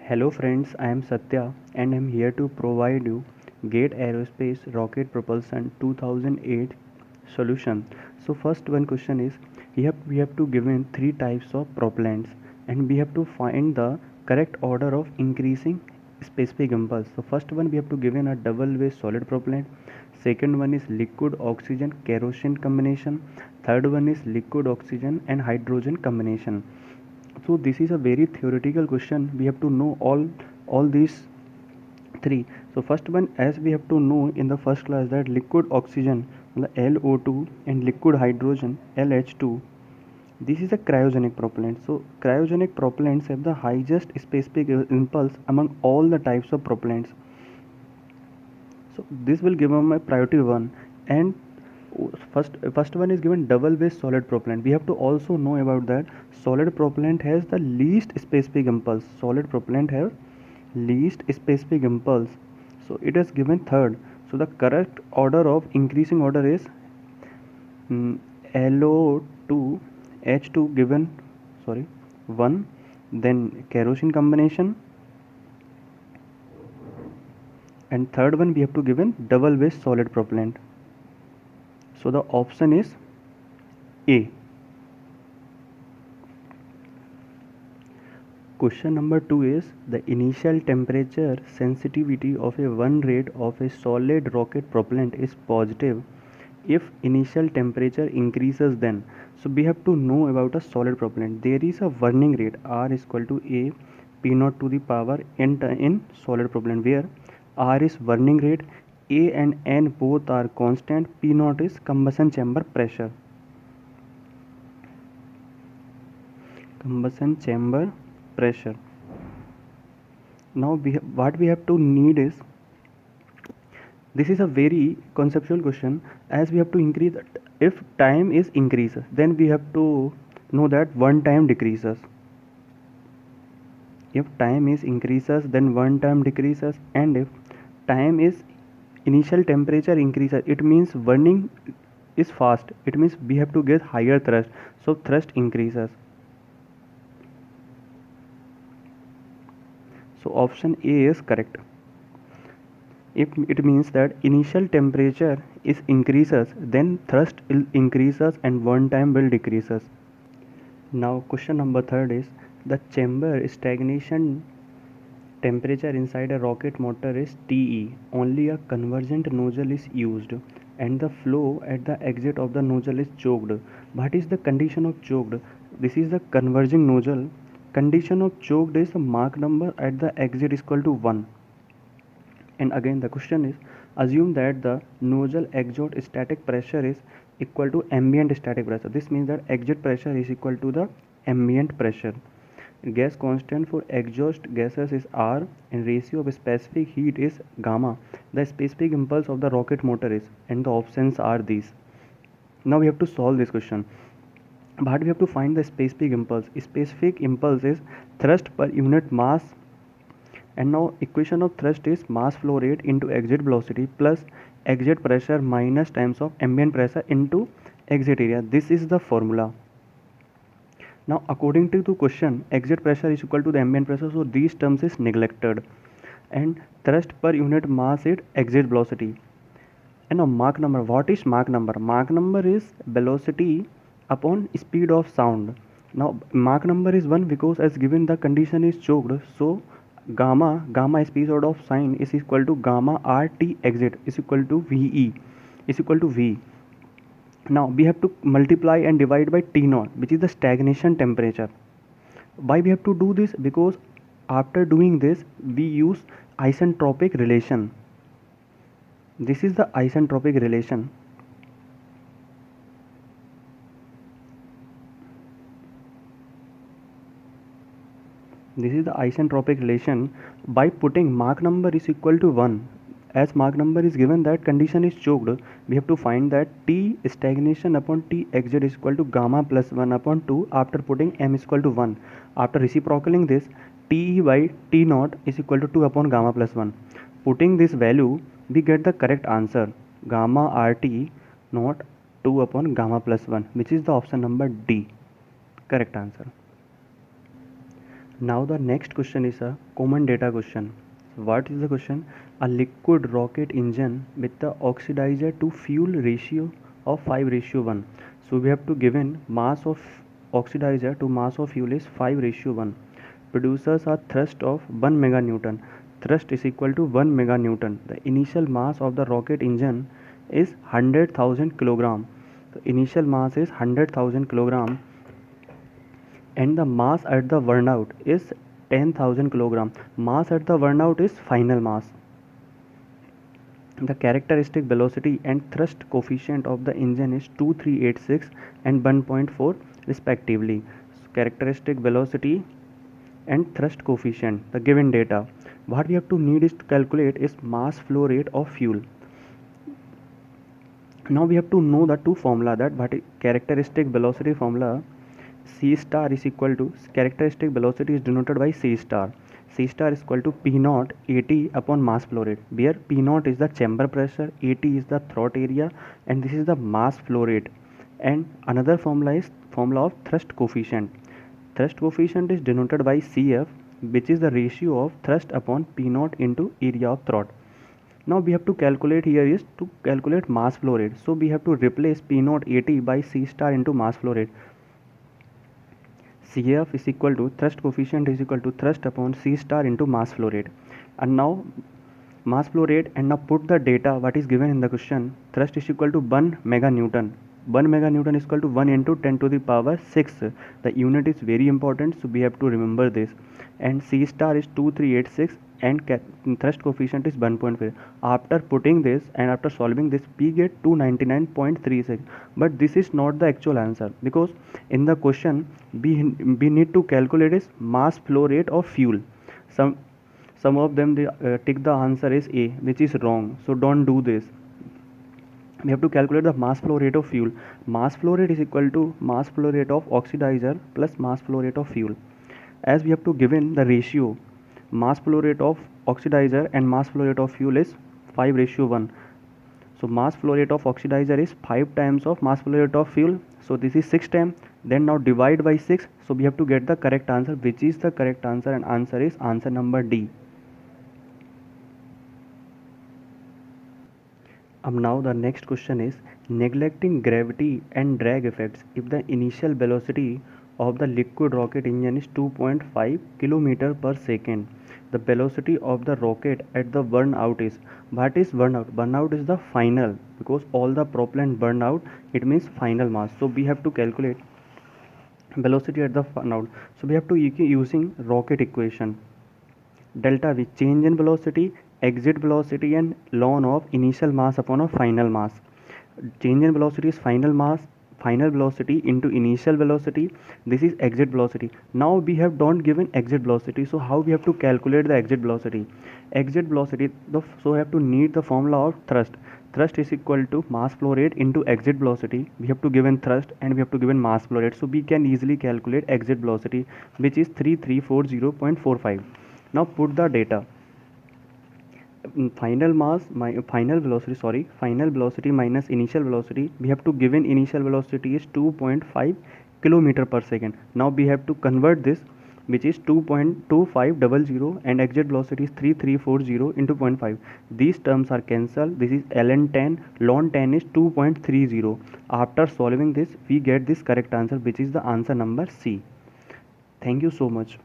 Hello friends, I am Satya and I am here to provide you GATE Aerospace Rocket Propulsion 2008 solution. So first one question is we have to given three types of propellants and we have to find the correct order of increasing specific impulse. So first one we have to given a double way solid propellant. Second one is liquid oxygen kerosene combination. Third one is liquid oxygen and hydrogen combination. So this is a very theoretical question. We have to know all these three. So first one, as we have to know in the first class, that liquid oxygen, the LO2, and liquid hydrogen, LH2, this is a cryogenic propellant. So cryogenic propellants have the highest specific impulse among all the types of propellants. So this will give them a priority one. And first one is given double base solid propellant. We have to also know about that solid propellant has the least specific impulse. Solid propellant have least specific impulse, so it is given third. So the correct order of increasing order is LO2 H2 given, sorry, 1, then kerosene combination, and third one we have to given double base solid propellant. So the option is A. Question number 2 is the initial temperature sensitivity of a one rate of a solid rocket propellant is positive if initial temperature increases. Then so we have to know about a solid propellant. There is a burning rate R is equal to A P naught to the power n in solid propellant, where R is burning rate, A and N both are constant, P naught is combustion chamber pressure. Combustion chamber pressure. Now what we have to need is, this is a very conceptual question, as we have to increase. If time is increases, then we have to know that one time decreases. If time is increases, then one time decreases, and if time is initial temperature increases, it means burning is fast, it means we have to get higher thrust, so thrust increases. So option A is correct. If it means that initial temperature is increases, then thrust will increases and one time will decreases. Now question number third is the chamber stagnation temperature inside a rocket motor is TE. Only a convergent nozzle is used and the flow at the exit of the nozzle is choked. What is the condition of choked? This is the converging nozzle. Condition of choked is the Mach number at the exit is equal to 1. And again the question is, assume that the nozzle exhaust static pressure is equal to ambient static pressure. This means that exit pressure is equal to the ambient pressure. Gas constant for exhaust gases is R and ratio of specific heat is gamma. The specific impulse of the rocket motor is, and the options are these. Now we have to solve this question, but we have to find the specific impulse. Specific impulse is thrust per unit mass, and now equation of thrust is mass flow rate into exit velocity plus exit pressure minus times of ambient pressure into exit area. This is the formula. Now according to the question, exit pressure is equal to the ambient pressure, so these terms is neglected, and thrust per unit mass is exit velocity. And now Mach number, what is Mach number? Mach number is velocity upon speed of sound. Now Mach number is 1 because as given the condition is choked, so gamma speed of sign is equal to gamma RT exit is equal to VE is equal to V. Now we have to multiply and divide by T naught, which is the stagnation temperature. Why we have to do this? Because after doing this we use isentropic relation. This is the isentropic relation. This is the isentropic relation. By putting Mach number is equal to 1, as Mach number is given that condition is choked, we have to find that T stagnation upon T exit is equal to gamma plus 1 upon 2 after putting M is equal to 1. After reciprocaling this, TE by T naught is equal to 2 upon gamma plus 1. Putting this value, we get the correct answer, gamma RT naught 2 upon gamma plus 1, which is the option number D. Correct answer. Now the next question is a common data question. What is the question? A liquid rocket engine with the oxidizer to fuel ratio of 5:1. So we have to given mass of oxidizer to mass of fuel is 5:1. Produces a thrust of 1 meganewton. Thrust is equal to 1 meganewton. The initial mass of the rocket engine is 100,000 kilogram. The initial mass is 100,000 kilogram and the mass at the burnout is 10,000 kilogram. Mass at the burnout is final mass. The characteristic velocity and thrust coefficient of the engine is 2386 and 1.4 respectively. So characteristic velocity and thrust coefficient, the given data. What we have to need is to calculate is mass flow rate of fuel. Now we have to know the two formula, that what is characteristic velocity formula. C star is equal to, characteristic velocity is denoted by C star. C star is equal to P naught AT upon mass flow rate, where P naught is the chamber pressure, AT is the throat area, and this is the mass flow rate. And another formula is formula of thrust coefficient. Thrust coefficient is denoted by CF, which is the ratio of thrust upon P naught into area of throat. Now we have to calculate here is to calculate mass flow rate. So we have to replace P naught AT by C star into mass flow rate. CF is equal to thrust coefficient is equal to thrust upon C star into mass flow rate. And now mass flow rate, and now put the data what is given in the question. Thrust is equal to 1 meganewton. 1 meganewton is equal to 1 into 10 to the power 6. The unit is very important, so we have to remember this. And C star is 2386 and thrust coefficient is 1.5. After putting this and after solving this, we get 299.36. But this is not the actual answer, because in the question we need to calculate is mass flow rate of fuel. Some of them they tick the answer is A, which is wrong, so don't do this. We have to calculate the mass flow rate of fuel. Mass flow rate is equal to mass flow rate of oxidizer plus mass flow rate of fuel. As we have to given the ratio, mass flow rate of oxidizer and mass flow rate of fuel is 5:1. So mass flow rate of oxidizer is 5 times of mass flow rate of fuel, so this is 6 times. Then now divide by 6, so we have to get the correct answer, which is the correct answer, and answer is answer number D. Now the next question is, neglecting gravity and drag effects, if the initial velocity of the liquid rocket engine is 2.5 km per second, the velocity of the rocket at the burnout is, what is burnout? Burnout is the final, because all the propellant burned out, it means final mass. So we have to calculate velocity at the burnout. So we have to using rocket equation. Delta V, change in velocity, exit velocity, and ln of initial mass upon a final mass. Change in velocity is final mass, final velocity into initial velocity. This is exit velocity. Now we have don't given exit velocity, so how we have to calculate the exit velocity? Exit velocity, so we have to need the formula of thrust. Thrust is equal to mass flow rate into exit velocity. We have to given thrust and we have to given mass flow rate, so we can easily calculate exit velocity, which is 3340.45. Now put the data. Final mass, final velocity minus initial velocity. We have to given initial velocity is 2.5 kilometer per second. Now we have to convert this, which is 2.2500, and exit velocity is 3340 into 0.5. These terms are cancelled. This is ln 10, ln 10 is 2.30. After solving this, we get this correct answer, which is the answer number C. Thank you so much.